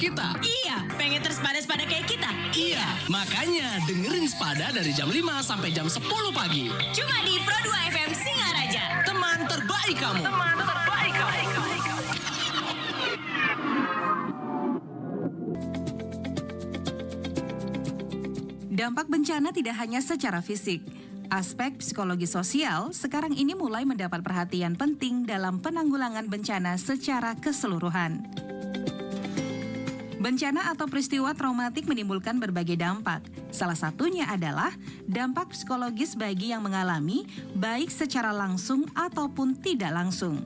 kita? Iya, pengen terspada-spada kayak kita? Iya, makanya dengerin Spada dari jam 5 sampai jam 10 pagi. Cuma di Pro 2 FM Singaraja. Teman terbaik kamu. Dampak bencana tidak hanya secara fisik. Aspek psikologi sosial sekarang ini mulai mendapat perhatian penting dalam penanggulangan bencana secara keseluruhan. Bencana atau peristiwa traumatik menimbulkan berbagai dampak. Salah satunya adalah dampak psikologis bagi yang mengalami, baik secara langsung ataupun tidak langsung.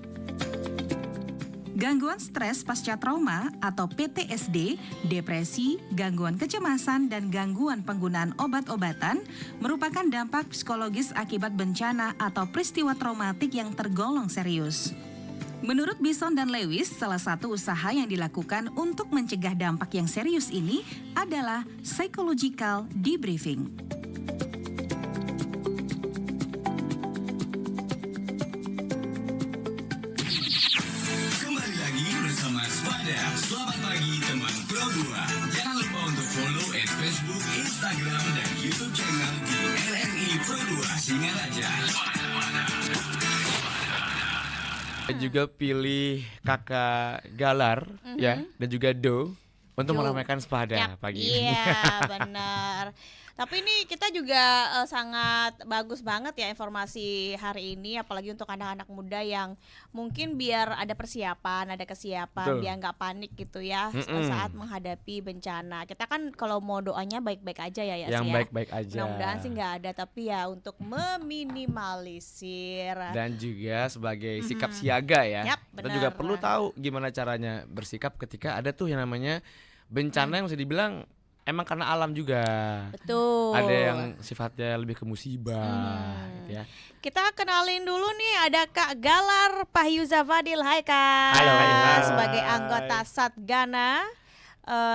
Gangguan stres pasca trauma atau PTSD, depresi, gangguan kecemasan, dan gangguan penggunaan obat-obatan merupakan dampak psikologis akibat bencana atau peristiwa traumatik yang tergolong serius. Menurut Bison dan Lewis, salah satu usaha yang dilakukan untuk mencegah dampak yang serius ini adalah psychological debriefing. Kembali lagi bersama Spada. Selamat pagi teman Pro 2. Jangan lupa untuk follow Facebook, Instagram, dan YouTube channel di RRI Pro 2 Singaraja. Juga pilih kakak Galar ya dan juga Do untuk meramaikan Spada pagi ini. Iya benar. Tapi ini kita juga sangat bagus banget ya informasi hari ini, apalagi untuk anak-anak muda yang mungkin biar ada persiapan, ada kesiapan, Betul. biar nggak panik gitu ya saat menghadapi bencana. Kita kan kalau mau doanya baik-baik aja ya Yang sih ya. baik-baik aja. Mudah-mudahan sih nggak ada, tapi ya untuk meminimalisir. Dan juga sebagai sikap siaga ya. Yap, Kita juga benar. perlu tahu gimana caranya bersikap ketika ada tuh yang namanya bencana yang bisa dibilang emang karena alam juga. Betul. Ada yang sifatnya lebih ke musibah gitu ya. Kita kenalin dulu nih, ada Kak Galar Pahyuza Fadil. Hai Kak. Halo, Kak. Sebagai anggota Satgana.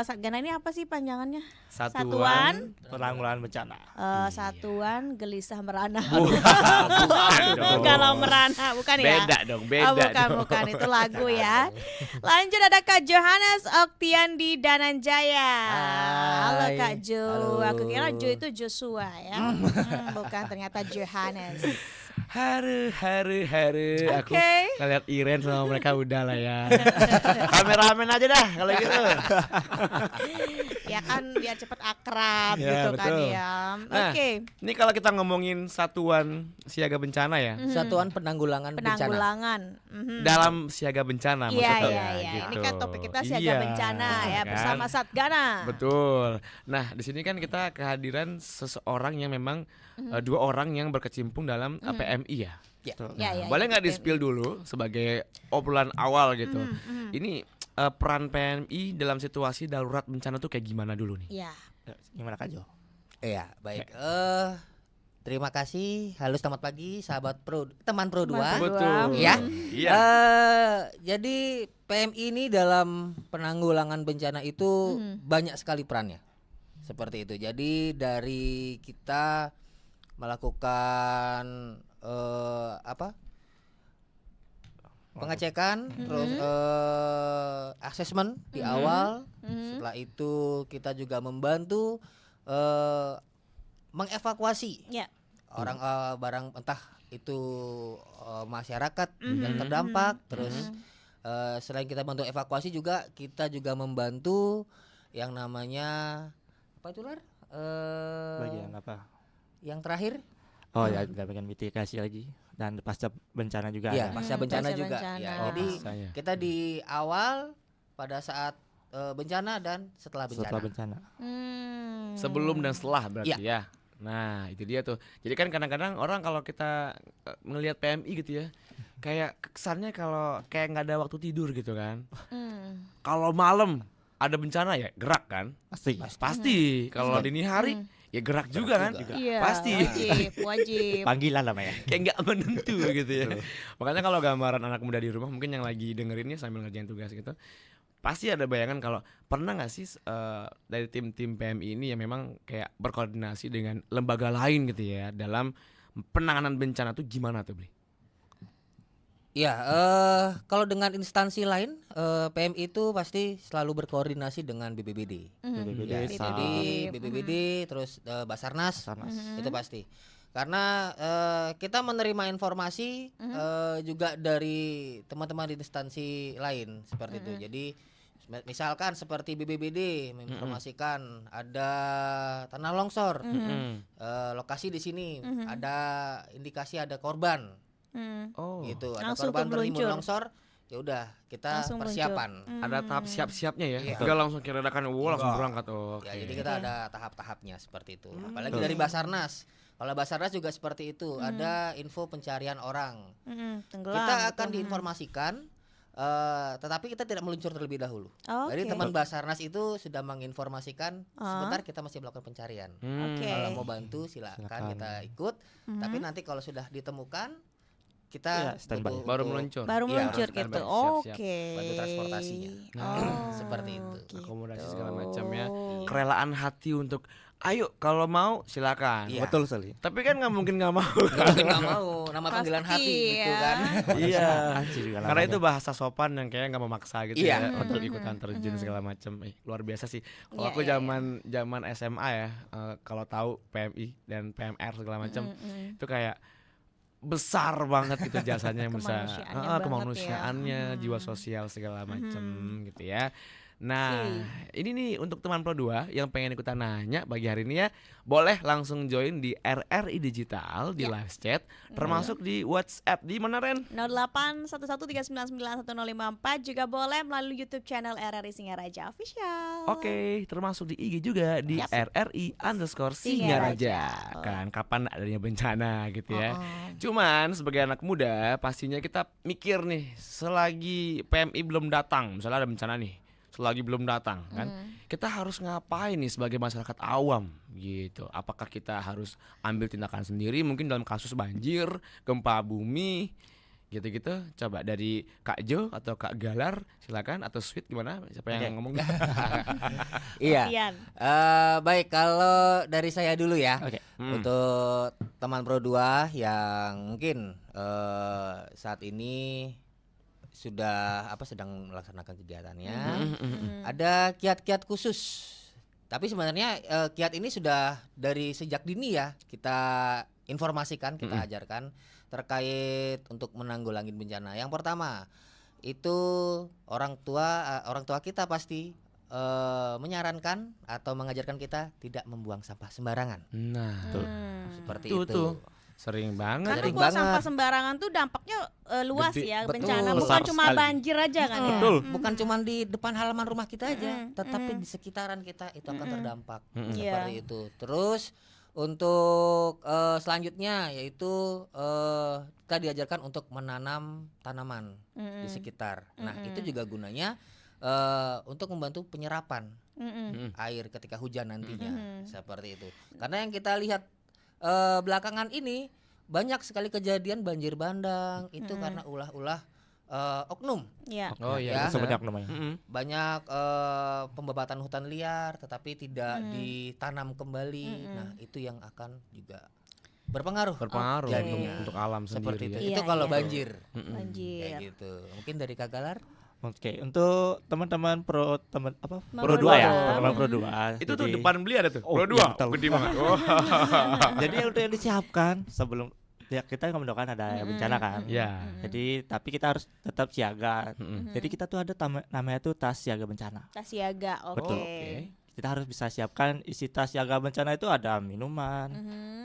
Satgana ini apa sih panjangannya? Satuan penanggulangan bencana. Satuan Gelisah Merana. Bukan dong. Kalau Merana bukan ya? Beda dong, beda dong. bukan itu lagu ya. Lanjut ada Kak Johannes Oktiandi Dananjaya. Halo Hai. Kak Jo. Halo. Aku kira Jo itu Joshua ya. Bukan, ternyata Johannes. Haru. Aku Oke. ngeliat Iren sama mereka udah lah ya. Kameramen aja dah kalau gitu. Ya kan biar cepet akrab Ya, gitu kan betul. ya. Nah, Oke. Ini kalau kita ngomongin satuan siaga bencana ya. Satuan penanggulangan bencana. Penanggulangan. Mhm. Dalam siaga bencana Iya maksudnya iya iya. gitu. Ini kan topik kita siaga Iya, bencana ya kan? bersama Satgana. Betul. Nah, di sini kan kita kehadiran seseorang yang memang dua orang yang berkecimpung dalam PMI ya. Ya. Ya, ya, Boleh ya, nggak betul. di-spill dulu sebagai obrolan awal gitu. Ini peran PMI dalam situasi darurat bencana tuh kayak gimana dulu nih? Iya. Gimana Kak Jo? Iya, baik. Terima kasih. Halo, selamat pagi sahabat teman Pro 2. Teman Pro Betul. Ya. Iya. Jadi PMI ini dalam penanggulangan bencana itu banyak sekali perannya. Seperti itu. Jadi dari kita melakukan pengecekan, terus asesmen di awal. Setelah itu kita juga membantu mengevakuasi Ya. orang barang, entah itu masyarakat yang terdampak. Terus selain kita bantu evakuasi juga kita juga membantu yang namanya apa itu Lar? Bagian apa? Yang terakhir Oh ya, ada bagian mitigasi lagi dan pasca bencana juga ya ada. pasca bencana pasca juga. bencana. Ya, Oh, jadi pascanya. kita di awal, pada saat bencana, dan setelah bencana. Setelah bencana. Sebelum dan setelah berarti ya. Nah, itu dia tuh. Jadi kan kadang-kadang orang kalau kita ngelihat PMI gitu ya, kayak kesannya kalau kayak nggak ada waktu tidur gitu kan. Kalau malam ada bencana ya gerak kan? Pasti. Pasti. Kalau dini hari ya gerak juga kan? Iya. Pasti. Wajib. Panggilan lah Pak ya. Kayak nggak menentu gitu ya. Makanya kalau gambaran anak muda di rumah mungkin yang lagi dengerinnya sambil ngerjain tugas gitu, pasti ada bayangan kalau pernah nggak sih dari tim-tim PMI ini yang memang kayak berkoordinasi dengan lembaga lain gitu ya dalam penanganan bencana tuh gimana tuh Bli? Ya, kalau dengan instansi lain, PMI itu pasti selalu berkoordinasi dengan BPBD. BPBD, Ya, SAR, jadi BPBD terus Basarnas Basarnas. itu pasti. Karena kita menerima informasi juga dari teman-teman di instansi lain seperti itu. Jadi misalkan seperti BPBD menginformasikan ada tanah longsor, lokasi di sini ada indikasi ada korban. Oh. Gitu, ada Langsung korban tuh tertimbun meluncur. longsor, ya udah kita Langsung persiapan. Ada tahap siap-siapnya ya. Iya. Enggak langsung kira dadakan langsung Enggak. berangkat. Oh, Ya, oke. jadi kita ada tahap-tahapnya seperti itu. Apalagi dari Basarnas. Kalau Basarnas juga seperti itu, ada info pencarian orang. Tenggelam. Kita akan gitu. diinformasikan, tetapi kita tidak meluncur terlebih dahulu. Jadi Oke. teman Basarnas itu sudah menginformasikan sebentar kita masih melakukan pencarian. Hmm. Oke. Kalau mau bantu silakan Silakan. kita ikut. Tapi nanti kalau sudah ditemukan kita Iya, standby. butuh Baru untuk meluncur. Baru Iya, meluncur harus gitu. standby, siap-siap. Oke. Bantu transportasinya. Seperti itu. Akomodasi segala macam ya. Oh. Kerelaan hati untuk ayo kalau mau silakan. Iya. Betul sekali. Tapi kan nggak mungkin nggak mau. Nggak mau nama panggilan Pasti hati gitu ya. kan. Iya. Anji juga Karena namanya. itu bahasa sopan yang kayak nggak memaksa gitu Iya. ya untuk ikutan terjun segala macam. Luar biasa sih. Kalau Iya, aku iya, zaman SMA ya, kalau tahu PMI dan PMR segala macam, itu kayak besar banget gitu jasanya yang besar. Kemanusiaannya banget ya. Kemanusiaannya, jiwa sosial segala macam gitu ya. Nah, ini nih untuk teman Pro 2 yang pengen ikutan nanya pagi hari ini ya, boleh langsung join di RRI Digital di Ya. live chat, termasuk di WhatsApp di mana Ren? 0811399054 juga boleh melalui YouTube channel RRI Singaraja Official. Oke, termasuk di IG juga di RRI_Singaraja. Kan kapan adanya bencana gitu ya. Cuman sebagai anak muda pastinya kita mikir nih, selagi PMI belum datang, misalnya ada bencana nih, selagi belum datang kan, kita harus ngapain nih sebagai masyarakat awam gitu. Apakah kita harus ambil tindakan sendiri mungkin dalam kasus banjir, gempa bumi gitu-gitu? Coba dari Kak Jo atau Kak Galar silakan, atau Sweet gimana? Siapa yang ngomong? Iya. Ian. Baik, kalau dari saya dulu ya. Oke. Untuk teman Pro 2 yang mungkin saat ini sedang melaksanakan kegiatannya. Ada kiat-kiat khusus. Tapi sebenarnya kiat ini sudah dari sejak dini ya kita informasikan, kita ajarkan terkait untuk menanggulangi bencana. Yang pertama itu orang tua kita pasti menyarankan atau mengajarkan kita tidak membuang sampah sembarangan. Nah, Seperti Tuh, itu. tuh. Sering banget. Karena Sering buang banget. sampah sembarangan tuh dampaknya luas Gede. ya, Betul. bencana bukan Besar cuma sekali. banjir aja kan ya. Betul. Bukan cuma di depan halaman rumah kita aja, tetapi di sekitaran kita itu akan terdampak. Seperti Iya. itu. Terus untuk selanjutnya yaitu kita diajarkan untuk menanam tanaman di sekitar. Nah, itu juga gunanya untuk membantu penyerapan air ketika hujan nantinya. Seperti itu. Karena yang kita lihat belakangan ini banyak sekali kejadian banjir bandang itu karena ulah-ulah oknum. Iya. Oh Ya. iya. Sebanyak namanya. Banyak pembebatan hutan liar tetapi tidak ditanam kembali. Nah, itu yang akan juga berpengaruh Berpengaruh jadinya. untuk alam Seperti sendiri itu. ya. Iya, Itu kalau iya. banjir. Banjir. Kayak gitu. Mungkin dari Kak Galar. Oke, untuk teman-teman Pro Pro 2 ya, 2. teman Pro 2. Itu tuh depan beli ada tuh. Oh, Pro 2 iya, betul. gede banget. Oh. Jadi untuk yang disiapkan sebelum ya kita nggak mendoakan ada bencana kan. Ya. Jadi tapi kita harus tetap siaga. Jadi kita tuh ada namanya tuh tas siaga bencana. Tas siaga. Oke. Betul. Kita harus bisa siapkan isi tas siaga bencana itu ada minuman,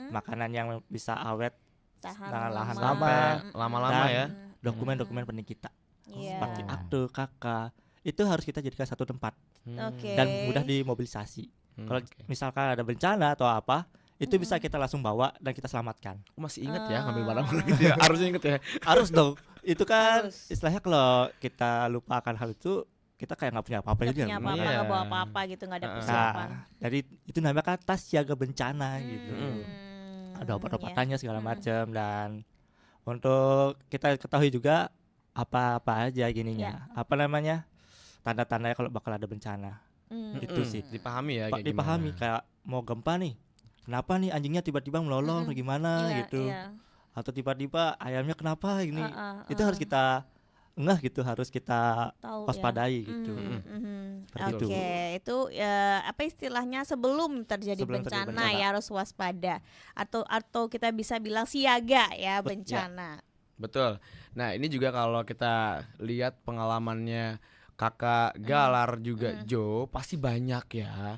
makanan yang bisa awet, Tahan lahan lama. Sampai lama-lama dan ya. dokumen-dokumen penting kita Iya. seperti akte, KK. Itu harus kita jadikan satu tempat Oke. dan mudah dimobilisasi. Kalau misalkan ada bencana atau apa, itu bisa kita langsung bawa dan kita selamatkan. Aku masih inget ya ngambil barang-barang gitu ya. Harusnya inget ya. Harus dong. Itu kan Harus. istilahnya kalau kita lupa akan hal itu, kita kayak nggak punya apa-apa Nggak juga. punya apa-apa, Iya. nggak bawa apa-apa gitu, nggak ada persiapan. Nah, jadi itu namanya kan tas siaga bencana gitu. Ada Ya. obat-obatannya segala macam, dan untuk kita ketahui juga apa-apa aja gininya. Apa namanya? Tanda-tandanya kalau bakal ada bencana. Itu sih. Dipahami ya kayak Dipahami gimana. kayak mau gempa nih. Kenapa nih anjingnya tiba-tiba melolong atau gimana Iya, gitu. iya. atau tiba-tiba ayamnya kenapa ini, itu uh. harus kita ngeh gitu, harus kita Tahu ya. waspadai gitu. Seperti itu. Oke, itu apa istilahnya sebelum terjadi Sebelum terjadi bencana bencana. ya harus waspada atau kita bisa bilang siaga ya bencana. Betul. Nah, ini juga kalau kita lihat pengalamannya Kakak Galar juga Jo, pasti banyak ya.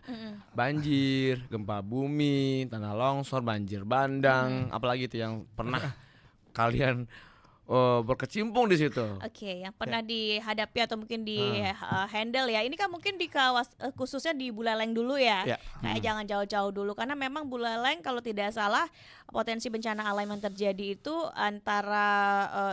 Banjir, gempa bumi, tanah longsor, banjir bandang, apalagi itu yang pernah kalian berkecimpung di situ. Oke, yang pernah dihadapi atau mungkin di Ah. handle ya. Ini kan mungkin di khususnya di Buleleng dulu ya. Ya. Kayak jangan jauh-jauh dulu karena memang Buleleng kalau tidak salah potensi bencana alam yang terjadi itu antara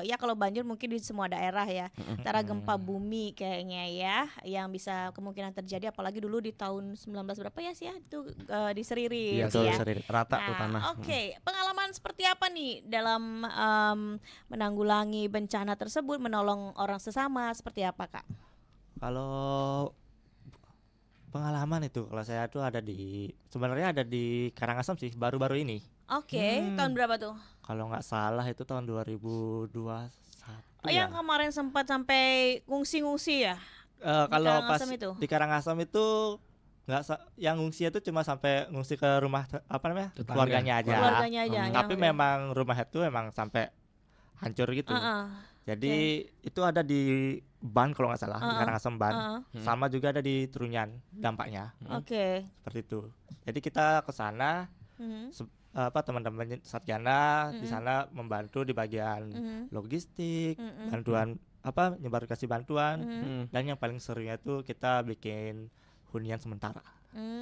ya kalau banjir mungkin di semua daerah ya. Antara gempa bumi kayaknya ya yang bisa kemungkinan terjadi apalagi dulu di tahun 19 berapa ya sih ya itu di Seriri Iya, itu ya. Seririt. rata tuh Nah, tanah. Oke, pengalaman seperti apa nih dalam menanggulangi bencana tersebut, menolong orang sesama seperti apa Kak? Kalau pengalaman itu, kalau saya tuh sebenarnya ada di Karangasem sih, baru-baru ini. Oke, tahun berapa tuh? Kalau nggak salah itu tahun 2021 Oh, ya. yang kemarin sempat sampai ngungsi-ngungsi ya? Kalau pas Karangasem itu? di Karangasem itu yang ngungsi itu cuma sampai ngungsi ke rumah Tetangga. keluarganya aja. Keluarganya aja. Tapi yang- memang rumah itu memang sampai hancur gitu. Jadi itu ada di Ban kalau nggak salah, di Karangasem Ban. Sama juga ada di Trunyan dampaknya. Oke. Seperti itu. Jadi kita ke sana Mhm. teman-teman Satgana di sana membantu di bagian logistik, bantuan nyebar kasih bantuan, dan yang paling serunya itu kita bikin hunian sementara.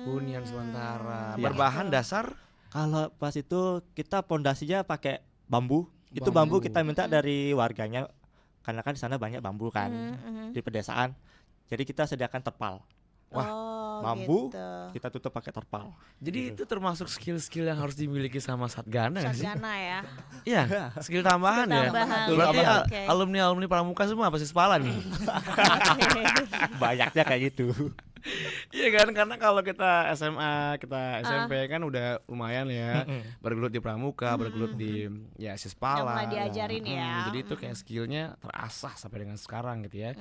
Hunian sementara. Iya. Berbahan dasar Kalau pas itu kita pondasinya pakai bambu. Itu bambu kita minta dari warganya karena kan di sana banyak bambu kan di pedesaan. Jadi kita sediakan terpal. Bambu gitu. kita tutup pakai terpal. Jadi itu termasuk skill-skill yang harus dimiliki sama Satgana nggak sih? Sarjana ya. Iya, skill tambahan ya. Tambahan. Berarti Oke. alumni pramuka semua pasti sepalan nih. Banyaknya kayak gitu. Iya kan, karena kalau kita SMA, kita SMP kan udah lumayan ya. Bergelut di pramuka, bergelut di ya Yang Sispala. mulai diajarin ya. Jadi itu kayak skillnya terasah sampai dengan sekarang gitu ya.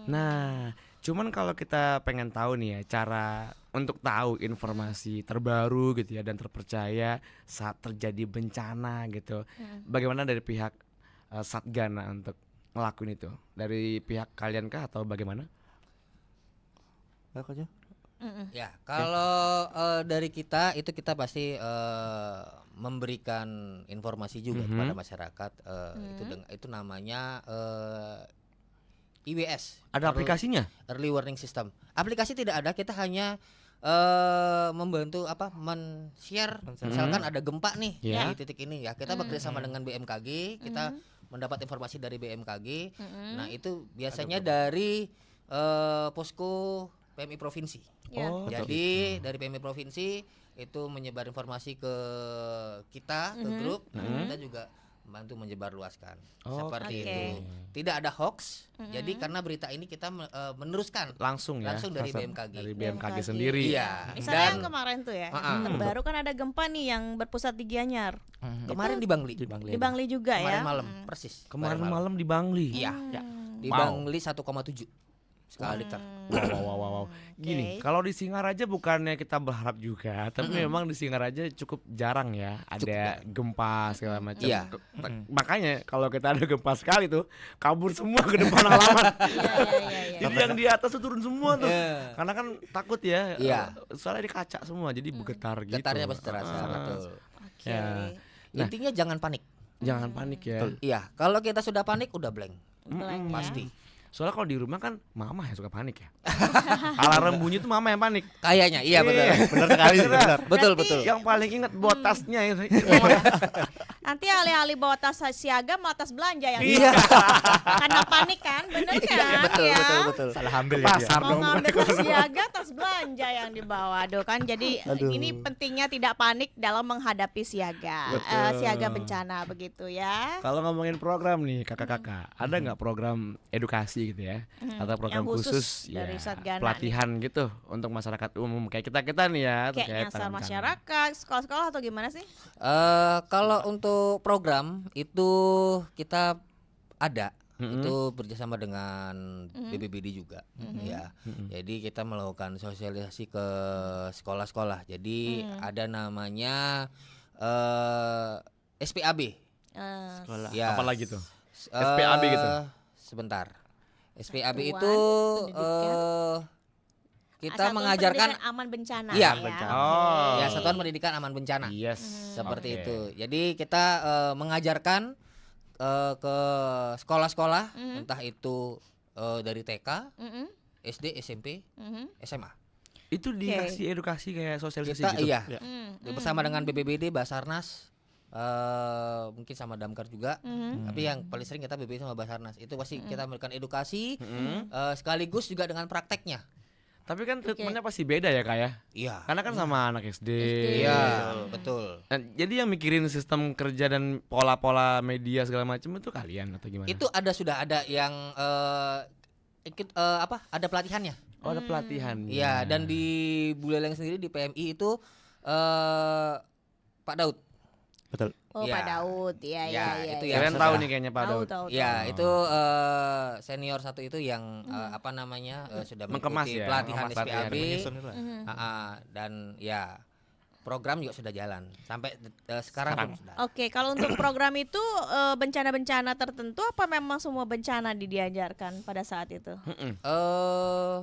Nah, cuman kalau kita pengen tahu nih ya cara untuk tahu informasi terbaru gitu ya dan terpercaya saat terjadi bencana gitu. Bagaimana dari pihak Satgana untuk ngelakuin itu? Dari pihak kalian kah atau bagaimana? Ya, kalau dari kita itu kita pasti memberikan informasi juga kepada masyarakat. Itu namanya IWS. Ada aplikasinya? Early Warning System. Aplikasi tidak ada, kita hanya membantu men-share. Misalkan ada gempa nih Ya. di titik ini ya. Kita bekerjasama dengan BMKG, kita mendapat informasi dari BMKG. Nah, itu biasanya dari posko PMI provinsi. Ya. Oh, Jadi dari PMI provinsi itu menyebar informasi ke kita, ke grup, nah kita juga membantu menyebar luaskan. Seperti Oke. itu. Tidak ada hoax. Jadi karena berita ini kita meneruskan langsung ya. langsung dari BMKG. Dari BMKG BMKG. sendiri. Iya. Misalnya yang Dan kemarin tuh ya, Ah, terbaru kan ada gempa nih yang berpusat di Gianyar. kemarin di Bangli. Di Bangli juga Kemarin ya. malam, persis. Kemarin malam di Bangli. Iya, ya. Di Wow. Bangli 1,7 skala Richter. Wow. Gini, kalau di Singaraja bukannya kita berharap juga, tapi memang di Singaraja cukup jarang ya ada gempa segala macam. Iya. Makanya kalau kita ada gempa sekali tuh kabur semua ke depan halaman. Iya. Jadi yang di atas tuh turun semua tuh. Iya. Karena kan takut ya. Iya. Soalnya di kaca semua jadi bergetar gitu. Getarnya pasti terasa, betul. Oke. Ya. Nah. Intinya jangan panik. Jangan panik ya. Iya, kalau kita sudah panik udah blank. Blank ya. Pasti. Soalnya kalau di rumah kan mama yang suka panik ya. Alarm bunyi tuh mama yang panik. Kayaknya iya betul. Benar sekali sih, benar. Betul Berarti- betul. Yang paling ingat bawa tasnya itu. Nanti alih-alih bawa tas siaga malah tas belanja yang Iya. karena panik kan, bener kan? Betul ya? betul betul. Salah ambil Ke ya dia. pasar Mau dong. ngambil tas siaga, tas belanja yang dibawa, aduh kan. Jadi ini pentingnya tidak panik dalam menghadapi siaga, Betul. siaga bencana begitu ya. Kalau ngomongin program nih kakak-kakak, ada nggak program edukasi gitu ya, atau program Yang khusus khusus dari ya, Satgana pelatihan gitu untuk masyarakat umum kayak kita nih ya, Kayak terkait nyasar tangan-tangan. masyarakat, sekolah-sekolah atau gimana sih? Kalau untuk untuk program itu kita ada itu bekerjasama dengan BPBD juga ya. Jadi kita melakukan sosialisasi ke sekolah-sekolah. Jadi ada namanya SPAB. Sekolah. Ya. Apa lagi tuh? SPAB gitu. Sebentar. SPAB Satuan itu kita Satuan mengajarkan Pendidikan aman bencana. Iya, ya. Oh. ya Satuan Pendidikan Aman Bencana. Yes. Seperti Oke. itu. Jadi kita mengajarkan ke sekolah-sekolah, entah itu dari TK, Mm-mm, SD, SMP, mhm. SMA. Itu dikasih edukasi kayak sosialisasi Kita gitu. iya Mm, bersama dengan BPBD, Basarnas, mungkin sama Damkar juga. Tapi yang paling sering kita BPBD sama Basarnas. Itu pasti kita memberikan edukasi sekaligus juga dengan prakteknya. Tapi kan treatmentnya pasti beda ya Kak ya. Iya. Karena kan sama anak SD. Iya, betul. Nah, jadi yang mikirin sistem kerja dan pola-pola media segala macam itu kalian atau gimana? Itu sudah ada yang ikut ada pelatihannya. Oh, ada pelatihan. Iya, dan di Buleleng sendiri di PMI itu Pak Daud. Betul. Oh, Ya. Pak Daud. Iya, Ya, iya, iya. itu iya. ya. Kalian sudah. tahu nih kayaknya Pak Tahu, Daud. tahu, Ya, tahu. itu senior satu itu yang apa namanya sudah Mengemas mengikuti ya, pelatihan mengemas pelatihan. SPAB. Menyusun itu lah. Dan ya program juga sudah jalan sampai sekarang pun sudah. Oke, kalau untuk program itu bencana-bencana tertentu apa memang semua bencana diajarkan pada saat itu?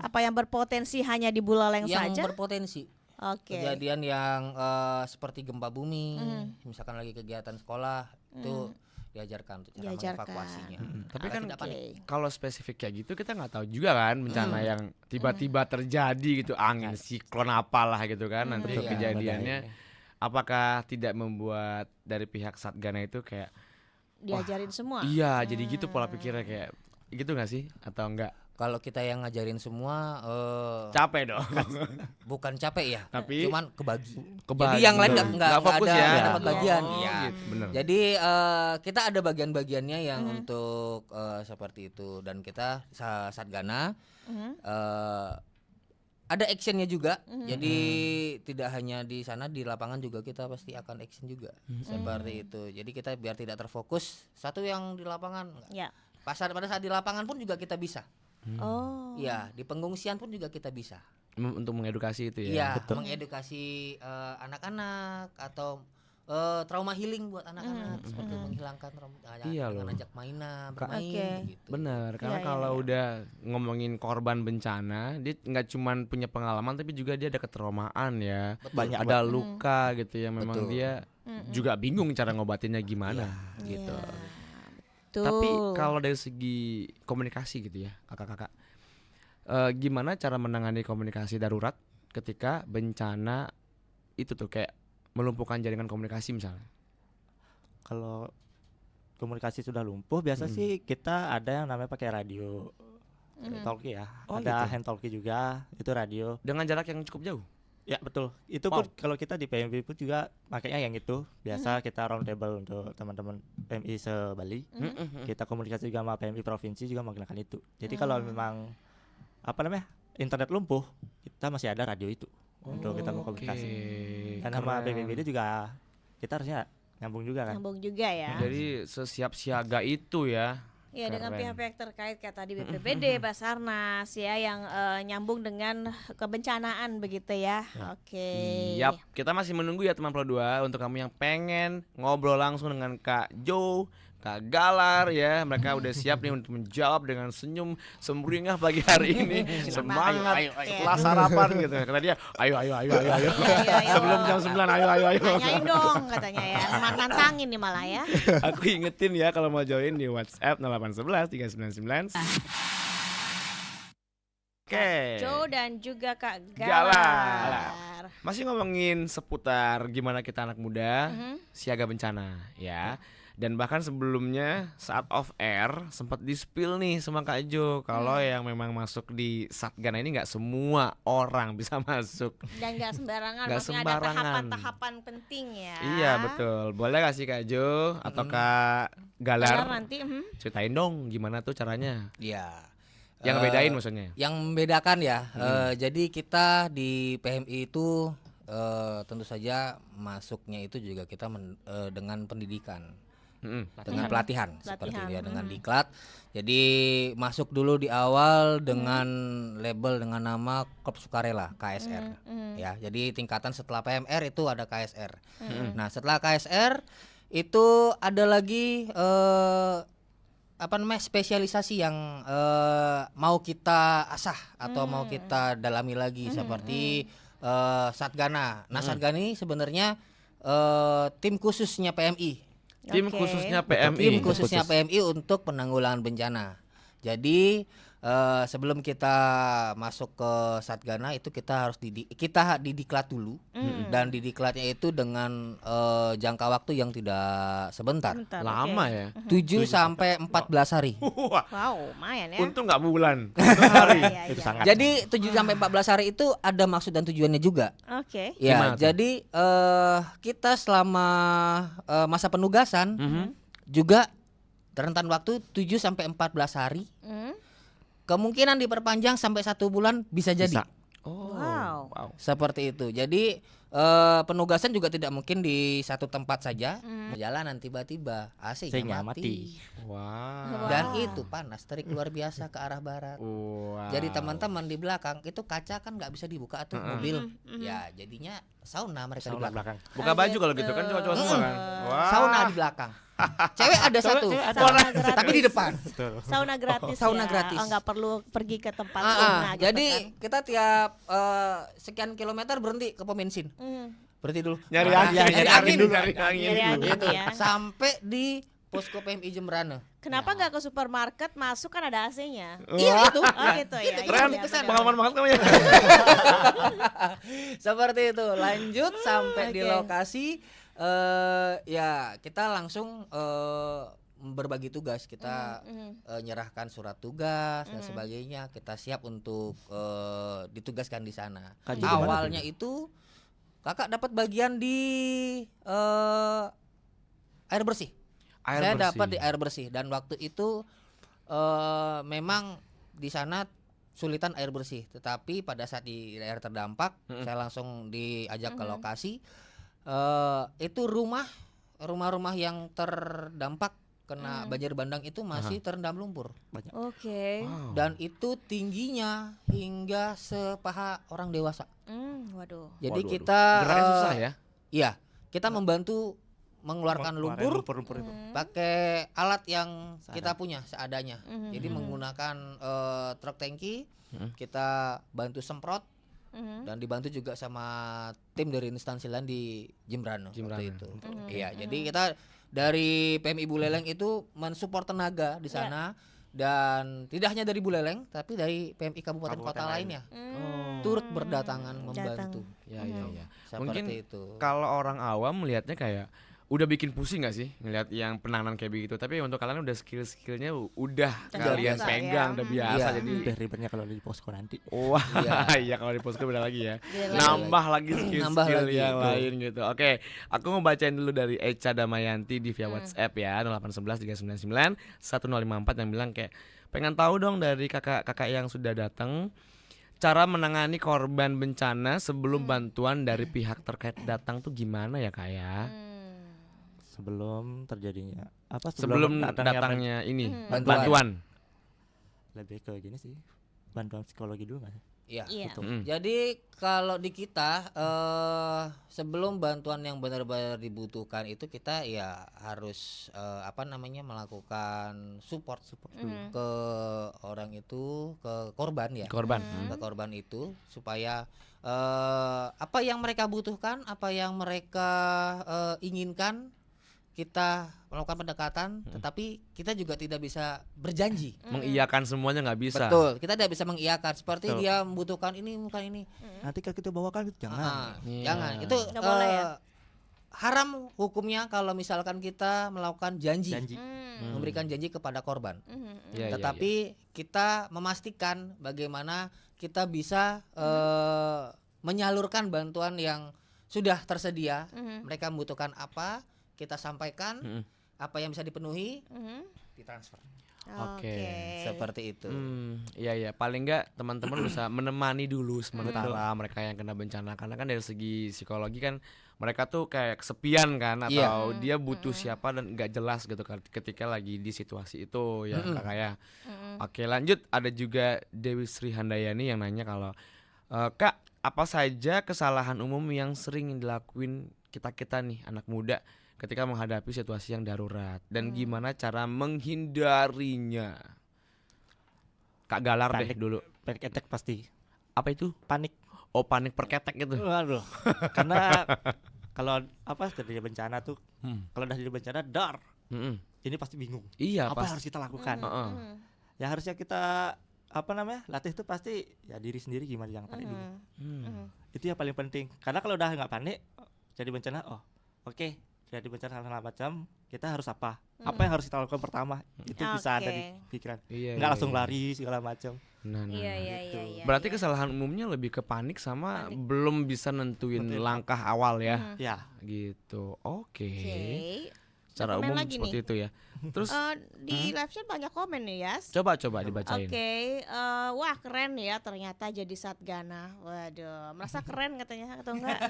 Apa yang berpotensi hanya di Buleleng Yang saja? berpotensi Oke. kejadian yang seperti gempa bumi, misalkan lagi kegiatan sekolah itu diajarkan untuk cara Diajarkan. mengevakuasinya. Tapi Agar kan tidak panik. kalau spesifik kayak gitu kita nggak tahu juga kan bencana yang tiba-tiba terjadi gitu, angin siklon apalah gitu kan nanti Iya, kejadiannya. Apakah tidak membuat dari pihak Satgana itu kayak Diajarin semua. iya jadi gitu pola pikirnya kayak gitu nggak sih atau enggak? Kalau kita yang ngajarin semua Capek dong. bukan capek ya, Tapi cuman kebagi. Kebagi. Jadi yang lain Nggak fokus ada ya. dapat bagian. Oh, Iya. gitu, bener. Jadi kita ada bagian-bagiannya yang untuk seperti itu dan kita Satgana ada actionnya juga. Jadi tidak hanya di sana, di lapangan juga kita pasti akan action juga seperti itu. Jadi kita biar tidak terfokus satu yang di lapangan. Ya. Pada saat di lapangan pun juga kita bisa. Oh. Iya, di pengungsian pun juga kita bisa. Untuk mengedukasi itu ya. Iya, mengedukasi anak-anak atau trauma healing buat anak-anak seperti menghilangkan trauma Iya dengan loh. ajak mainan, Kak, bermain Oke. gitu. Benar, karena Iya, kalau iya. udah ngomongin korban bencana, dia nggak cuman punya pengalaman tapi juga dia ada ketraumaan ya. Banyak Ada luka gitu ya, memang Betul. dia juga bingung cara ngobatinnya gimana gitu. Betul. Tapi kalau dari segi komunikasi gitu ya, kakak-kakak, gimana cara menangani komunikasi darurat ketika bencana itu tuh kayak melumpuhkan jaringan komunikasi misalnya? Kalau komunikasi sudah lumpuh biasa sih kita ada yang namanya pakai radio. Talkie ya. Oh, Ada gitu. hand talkie juga, itu radio. Dengan jarak yang cukup jauh. Ya betul. Itu pun kalau kita di PMI pun juga makanya yang itu. Biasa kita round table untuk teman-teman PMI se-Bali. Kita komunikasi juga sama PMI provinsi juga menggunakan itu. Jadi kalau memang apa namanya? Internet lumpuh, kita masih ada radio itu untuk kita berkomunikasi. Dan sama keren. BPBD juga kita harusnya nyambung juga kan. Nyambung juga ya. Jadi sesiap siaga itu ya. Ya, dengan Keren. pihak-pihak terkait kayak tadi BPBD, Basarnas ya yang nyambung dengan kebencanaan begitu ya. Oke. Yap, kita masih menunggu ya teman Pro 2 untuk kamu yang pengen ngobrol langsung dengan Kak Jo, Kak Galar ya. Mereka udah siap nih untuk menjawab dengan senyum sumringah pagi hari ini. Semangat setelah sarapan gitu. Kata dia, ayo. Ayo. Sebelum jam 9 ayo. Tanyain dong katanya ya. Nantangin nih malah ya. Aku ingetin ya kalau mau join di WhatsApp 0811 399. Oke. Jo dan juga Kak Galar. Galar. Masih ngomongin seputar gimana kita anak muda siaga bencana ya. Dan bahkan sebelumnya saat off air sempat di-spill nih sama Kak Jo kalau yang memang masuk di Satgana ini nggak semua orang bisa masuk. Dan nggak sembarangan, Nggak maksudnya ada sembarangan. tahapan-tahapan penting ya. Iya betul. Boleh gak sih Kak Jo atau Kak Galar Galar nanti. ceritain dong gimana tuh caranya? Iya. Yang bedain maksudnya. Yang membedakan ya. Jadi kita di PMI itu tentu saja masuknya itu juga kita dengan pendidikan. Mm-mm. Dengan pelatihan seperti Pelatihan, itu ya, dengan diklat. Jadi masuk dulu di awal dengan label dengan nama Klub Sukarela KSR. Ya, jadi tingkatan setelah PMR itu ada KSR. Nah, setelah KSR itu ada lagi spesialisasi yang mau kita asah atau mau kita dalami lagi seperti Satgana. Nah, Satgana ini sebenarnya tim khususnya PMI. Tim Oke. khususnya PMI. Tim khususnya PMI untuk penanggulangan bencana. Jadi sebelum kita masuk ke Satgana itu kita harus didiklat dulu, dan didiklatnya itu dengan jangka waktu yang tidak sebentar. Bentar, Lama oke. ya. 7 sampai 14 hari. Wah, Wow, lumayan ya. untung nggak bulan. Untung hari. Iya, Itu iya. sangat. Jadi 7 sampai 14 hari itu ada maksud dan tujuannya juga. Oke. Ya, Gimana tuh? jadi kita selama masa penugasan juga rentan waktu 7 sampai 14 hari. Kemungkinan diperpanjang sampai 1 bulan bisa jadi. Bisa. Oh. Wow. Seperti itu. Jadi penugasan juga tidak mungkin di satu tempat saja. Jalanan tiba-tiba AC-nya AC-nya mati. Wow. Dan itu panas terik luar biasa ke arah barat. Wow. Jadi teman-teman di belakang itu kaca kan nggak bisa dibuka tuh mobil. Ya jadinya sauna mereka di Sauna belakang. belakang. buka baju kalau gitu kan cowok-cowok semua kan. Wah. Sauna di belakang. Cewek ada satu, Sauna gratis. tapi di depan. Betul. Sauna gratis. Sauna ya. gratis. Oh, nggak perlu pergi ke tempat Ah, sauna gitu jadi kan. kita tiap sekian kilometer berhenti ke pom bensin. Berhenti dulu. Nyari Nah, angin, nyari angin dulu. nyari angin. Nyari angin Gitu. ya. Sampai di posko PMI Jembrana. Kenapa nggak ke supermarket masuk kan ada AC-nya? Iya itu. Oh gitu ya. Keren, iya, benar. pengalaman banget kamu ya. Seperti itu. Lanjut sampai di Oke. lokasi ya kita langsung berbagi tugas. Kita nyerahkan surat tugas dan sebagainya. Kita siap untuk ditugaskan di sana. Kaji di mana Awalnya itu kakak dapat bagian di air bersih. Saya dapat di air bersih dan waktu itu memang di sana sulitan air bersih. Tetapi pada saat di daerah terdampak, saya langsung diajak ke lokasi. Itu rumah-rumah yang terdampak kena banjir bandang itu masih terendam lumpur. Oke. Dan itu tingginya hingga sepaha orang dewasa. Waduh. Jadi Waduh, kita geraknya susah ya. Iya, kita membantu mengeluarkan lumpur lumpur itu. pakai alat yang kita punya seadanya. Jadi menggunakan truk tangki, kita bantu semprot dan dibantu juga sama tim dari instansi lain di Jembrana waktu itu. Iya, jadi kita dari PMI Buleleng itu mensupport tenaga di sana dan tidak hanya dari Buleleng tapi dari PMI kabupaten kota lainnya turut berdatangan membantu. Ya, ya, ya. Seperti Mungkin itu. kalau orang awam melihatnya kayak udah bikin pusing gak sih ngelihat yang penanganan kayak begitu, tapi untuk kalian udah skill-skillnya udah kalian biasa, pegang, ya. udah biasa Iya. jadi Udah ribetnya kalau di posko nanti. wah Iya. iya kalau di posko beda lagi ya. Beda lagi. Nambah lagi Nambah skill-skill lagi, yang betul. lain gitu. Oke, aku mau bacain dulu dari Echa Damayanti di via WhatsApp ya 0811 399 1054 yang bilang kayak pengen tahu dong dari kakak-kakak yang sudah datang cara menangani korban bencana sebelum bantuan dari pihak terkait datang tuh gimana ya Kak ya? Sebelum terjadinya apa? Sebelum datangnya datangnya ini Bantuan. bantuan. lebih ke gini sih. Bantuan psikologi dulu nggak sih? Iya. Iya. Jadi kalau di kita sebelum bantuan yang benar-benar dibutuhkan itu kita ya harus melakukan support ke orang itu, ke korban ya. Korban. Ke korban itu supaya apa yang mereka butuhkan, apa yang mereka inginkan kita melakukan pendekatan, tetapi kita juga tidak bisa berjanji. Mengiyakan semuanya nggak bisa. Betul, kita tidak bisa mengiyakan seperti Betul. dia membutuhkan ini, bukan ini. Nanti kalau kita bawakan jangan. Iya. Jangan. Itu Nggak boleh ya? haram hukumnya kalau misalkan kita melakukan janji, Janji. memberikan janji kepada korban. Iya, iya, Tetapi kita memastikan bagaimana kita bisa menyalurkan bantuan yang sudah tersedia. Mereka membutuhkan apa, kita sampaikan. Apa yang bisa dipenuhi, ditransfer. Oke. Seperti itu. Iya paling enggak teman-teman bisa menemani dulu sementara mereka yang kena bencana, karena kan dari segi psikologi kan mereka tuh kayak kesepian kan, atau dia butuh siapa dan nggak jelas gitu kan ketika lagi di situasi itu ya Kakak ya. Oke, lanjut, ada juga Dewi Sri Handayani yang nanya kalau Kak, apa saja kesalahan umum yang sering dilakuin kita nih anak muda ketika menghadapi situasi yang darurat, dan gimana cara menghindarinya? Kak Galar deh Panik. dulu. Panic attack pasti. Apa itu? Panik. Oh, panik perketek gitu. Waduh. Karena kalau terjadi bencana tuh, kalau udah jadi bencana dar, Mm-mm. ini pasti bingung. Iya, Apa yang harus kita lakukan? Heeh. Ya harusnya kita latih tuh pasti ya diri sendiri gimana, jangan panik dulu. Itu yang paling penting. Karena kalau udah nggak panik, jadi bencana, oke, jadi bencana segala macam, kita harus apa? Apa yang harus kita lakukan pertama? Itu bisa ada di pikiran. Iya, Nggak iya, langsung iya. lari segala macam. Nah, Iya. berarti kesalahan umumnya lebih ke panik sama belum bisa nentuin langkah awal ya. Ya, Gitu. Oke. Ada Secara komen umum lagi seperti nih. itu ya. Terus Di live chat banyak komen nih, Yas. coba dibacain. Oke, wah keren ya ternyata jadi Satgana. Waduh, merasa keren katanya atau enggak?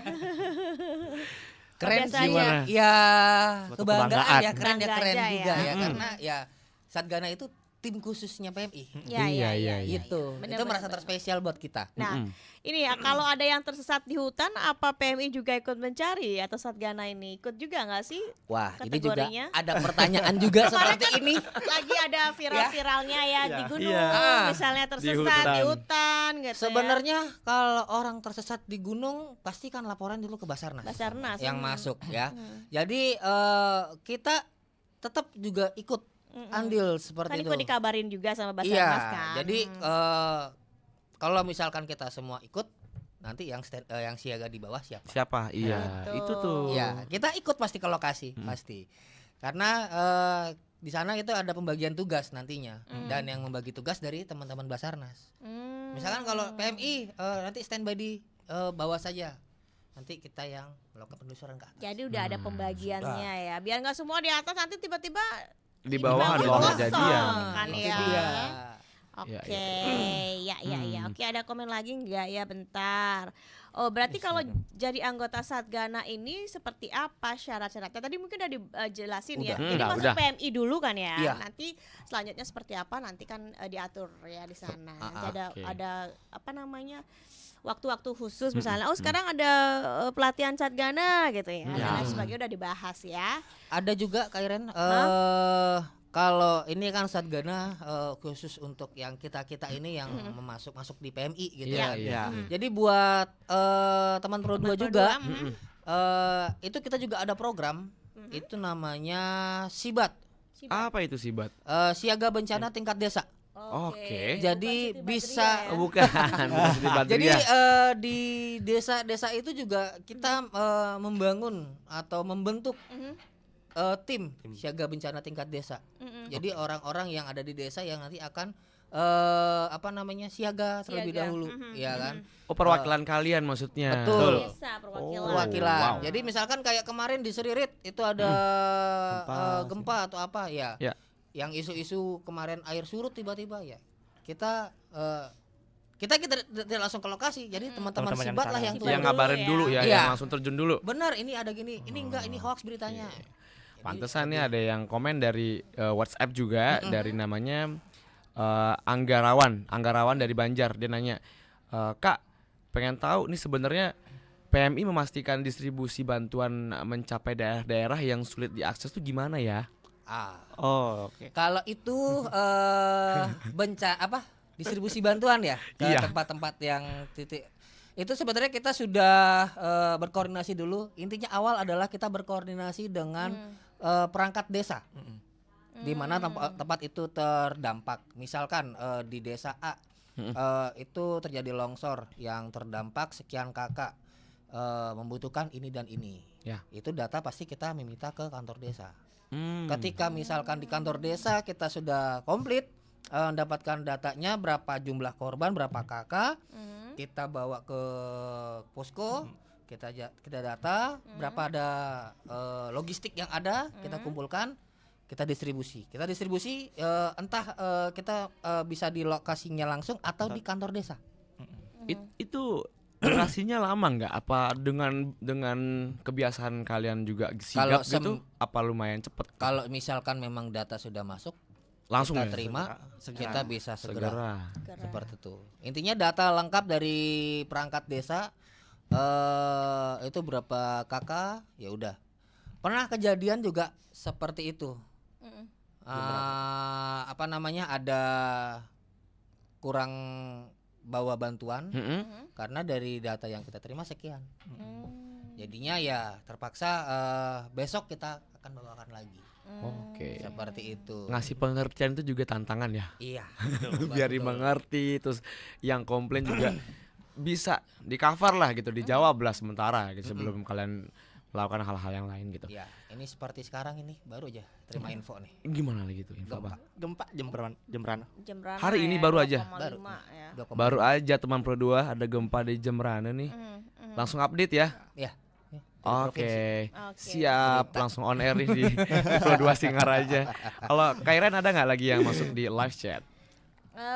Keren Biasa sih aja. ya, Suatu kebanggaan kebanggaan. ya, keren Bangga juga aja ya. ya, karena ya Satgana itu tim khususnya PMI. Iya. Gitu. Bener, Itu bener, merasa bener. terspesial buat kita. Nah, ini ya kalau ada yang tersesat di hutan, apa PMI juga ikut mencari atau Satgana ini ikut juga nggak sih? Wah, ini juga Kategorinya? ada pertanyaan juga seperti ini. Lagi ada viral-viralnya ya di gunung, Iya. misalnya tersesat di hutan gitu. Sebenarnya kalau orang tersesat di gunung pasti kan laporan dulu ke Basarnas. Basarnas, yang masuk ya. Jadi kita tetap juga ikut andil seperti kan itu. ikut dikabarin juga sama Iya. Basarnas kan. Jadi kalau misalkan kita semua ikut, nanti yang siaga di bawah siapa? Siapa? Iya, Betul. itu tuh. Iya, kita ikut pasti ke lokasi pasti. Karena di sana itu ada pembagian tugas nantinya, dan yang membagi tugas dari teman-teman Basarnas. Misalkan kalau PMI nanti standby di bawah saja, nanti kita yang melakukan penelusuran ke atas. Jadi udah ada pembagiannya ya, biar nggak semua di atas nanti tiba-tiba Di bawah ada kosong kejadian. kan Itu ya. dia. Oke, ya. Oke, ada komen lagi nggak ya? Bentar. Oh, berarti kalau jadi anggota Satgana ini seperti apa syarat-syaratnya? Tadi mungkin udah dijelasin ya. Udah. Jadi Udah, masuk udah. PMI dulu kan ya. Iya. Nanti selanjutnya seperti apa? Nanti kan diatur ya di sana. Nanti Oke. ada apa namanya? Waktu-waktu khusus misalnya. Oh, sekarang ada pelatihan Satgana gitu ya. Dan lain sebagainya udah dibahas ya. Ada juga Kak Iren, kalau ini kan Satgana khusus untuk yang kita ini yang masuk di PMI gitu Iya, ya. iya. Jadi buat teman Pro 2 juga, Pro 2, itu kita juga ada program, itu namanya Sibat, Apa itu Sibat? Siaga Bencana Tingkat Desa. Oke. Jadi Bukan Siti bisa, Badriah ya. Oh, bukan. Bukan Siti Badriah. jadi di desa-desa itu juga kita membangun atau membentuk tim siaga bencana tingkat desa. Jadi orang-orang yang ada di desa yang nanti akan siaga terlebih dahulu, ya kan? Oh, perwakilan kalian maksudnya. Betul. Desa perwakilan. Perwakilan. wow. Jadi misalkan kayak kemarin di Seririt itu ada gempa atau apa ya. Ya. Yang isu-isu kemarin air surut tiba-tiba ya. Kita tidak langsung ke lokasi. Jadi teman-teman Teman-teman yang Sibat lah sana. yang Sibat turun. Yang ngabarin ya. dulu ya, Iya. yang langsung terjun dulu. Benar, ini ada gini, ini enggak, ini hoax beritanya. Pantesan nih ada yang komen dari WhatsApp juga, dari namanya Anggarawan dari Banjar. Dia nanya, Kak, pengen tahu nih sebenarnya PMI memastikan distribusi bantuan mencapai daerah-daerah yang sulit diakses tuh gimana ya? Oh, oke. Kalau itu distribusi bantuan ya ke Iya. tempat-tempat yang titik. Itu sebenarnya kita sudah berkoordinasi dulu. Intinya awal adalah kita berkoordinasi dengan perangkat desa. Di mana tempat itu terdampak. Misalkan di desa A itu terjadi longsor yang terdampak sekian kakak, membutuhkan ini dan ini. Ya. Itu data pasti kita meminta ke kantor desa. Ketika misalkan di kantor desa kita sudah komplit mendapatkan datanya, berapa jumlah korban, berapa kakak, kita bawa ke posko, kita data berapa ada logistik yang ada, kita kumpulkan, kita distribusi. Entah kita bisa di lokasinya langsung atau di kantor desa. Itu durasinya lama nggak? Apa dengan kebiasaan kalian juga sigap gitu? Apa lumayan cepet? Kalau misalkan memang data sudah masuk, Langsung kita ya? terima, kita bisa segera. Segera. Seperti itu. Intinya data lengkap dari perangkat desa, itu berapa kakak, ya udah. Pernah kejadian juga seperti itu. Ada kurang bawa bantuan karena dari data yang kita terima sekian. Jadinya ya terpaksa besok kita akan bawakan lagi. Oke. Seperti itu. Ngasih pengertian itu juga tantangan ya. Iya. Biar dimengerti, terus yang komplain juga bisa di cover lah gitu, dijawab lah sementara gitu sebelum kalian melakukan hal-hal yang lain gitu. Ya, ini seperti sekarang ini baru aja terima info nih. Gimana lagi tuh info apa? Gempa Jembrana. Hari ini baru aja. 2,5 ya. Baru aja teman Pro 2 ada gempa di Jembrana nih. Langsung update ya. Ya. Oke. Siap, langsung on air nih di Pro 2 Singaraja. Kalau Kairan ada nggak lagi yang masuk di live chat?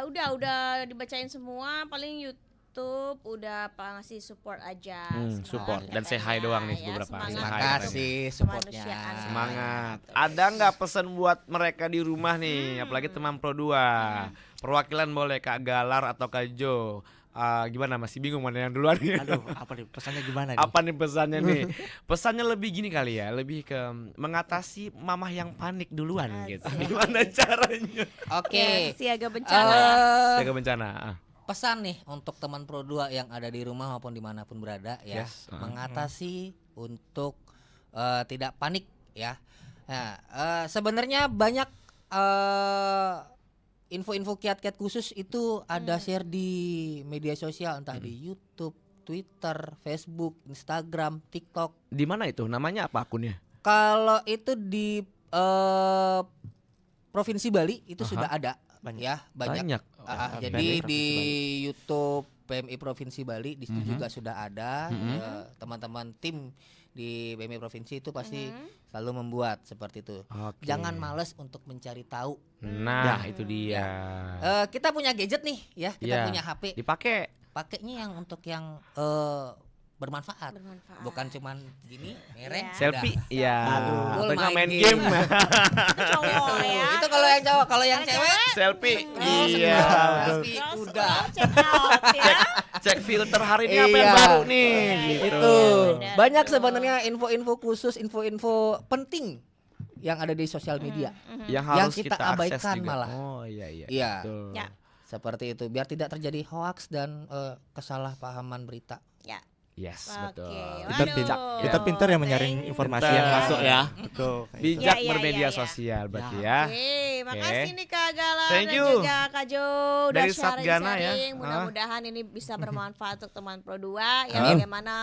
Udah dibacain semua, paling YouTube udah ngasih support aja. Support dan say hi doang nih beberapa. Terima kasih supportnya. Semangat. Ada nggak pesan buat mereka di rumah nih, apalagi teman Pro 2? Perwakilan boleh Kak Galar atau Kak Jo. Gimana, masih bingung mana yang duluan nih? Aduh, apa nih pesannya gimana nih? Apa nih pesannya nih? Pesannya lebih gini kali ya, lebih ke mengatasi mamah yang panik duluan gitu. Gimana caranya? Oke. Siaga bencana. Jaga bencana. Pesan nih untuk teman Pro 2 yang ada di rumah maupun dimanapun berada ya, Yes. mengatasi untuk tidak panik ya. Nah, sebenarnya banyak info-info kiat-kiat khusus itu ada share di media sosial, entah di YouTube, Twitter, Facebook, Instagram, TikTok. Di mana itu? Namanya apa akunnya? Kalau itu di Provinsi Bali itu sudah ada. Banyak. Ya, banyak. Jadi di YouTube PMI Provinsi Bali di situ juga sudah ada. Teman-teman tim di PMI Provinsi itu pasti selalu membuat seperti itu. Oke. Jangan males untuk mencari tahu. Nah, itu dia. Kita punya gadget nih ya, kita Iya. punya HP. Dipakai. Pakainya yang untuk yang bermanfaat. Bukan cuman gini, mereng. Selfie. Iya. Betul, Atau nggak main main game. Itu cowok ya. Itu kalau yang cowok, kalau yang cewek Selfie. scroll, Iya. selfie, udah. Check out ya. Cek filter hari ini apa yang Iya. baru nih. Gitu. Itu Benar, banyak betul. sebenarnya info-info khusus, info-info penting yang ada di sosial media. Yang harus kita akses abaikan juga. malah. Oh iya iya. Iya. Betul. Ya. Seperti itu biar tidak terjadi hoaks dan kesalahpahaman berita. Ya. Yes, Oke. betul. Waduh. Kita pintar ya menyaring informasi Pintar. yang masuk ya. Betul. Bijak Iya, iya, bermedia iya, iya. sosial berarti ya. Oke, makasih nih Kak Galar Thank dan you. juga Kak Jo udah Dari Satgana ya. sharing-sharing. Mudah-mudahan ini bisa bermanfaat untuk teman Pro 2 ya, bagaimana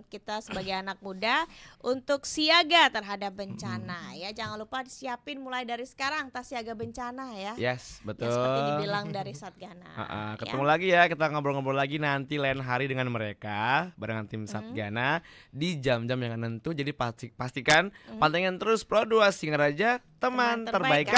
kita sebagai anak muda untuk siaga terhadap bencana ya. Jangan lupa disiapin mulai dari sekarang tas siaga bencana ya. Yes, betul. Ya, seperti dibilang dari Satgana. Ketemu lagi ya, kita ngobrol-ngobrol lagi nanti lain hari dengan mereka barengan tim Satgana di jam-jam yang tentu. Jadi pastikan pantengin terus Pro 2 Singaraja, teman terbaik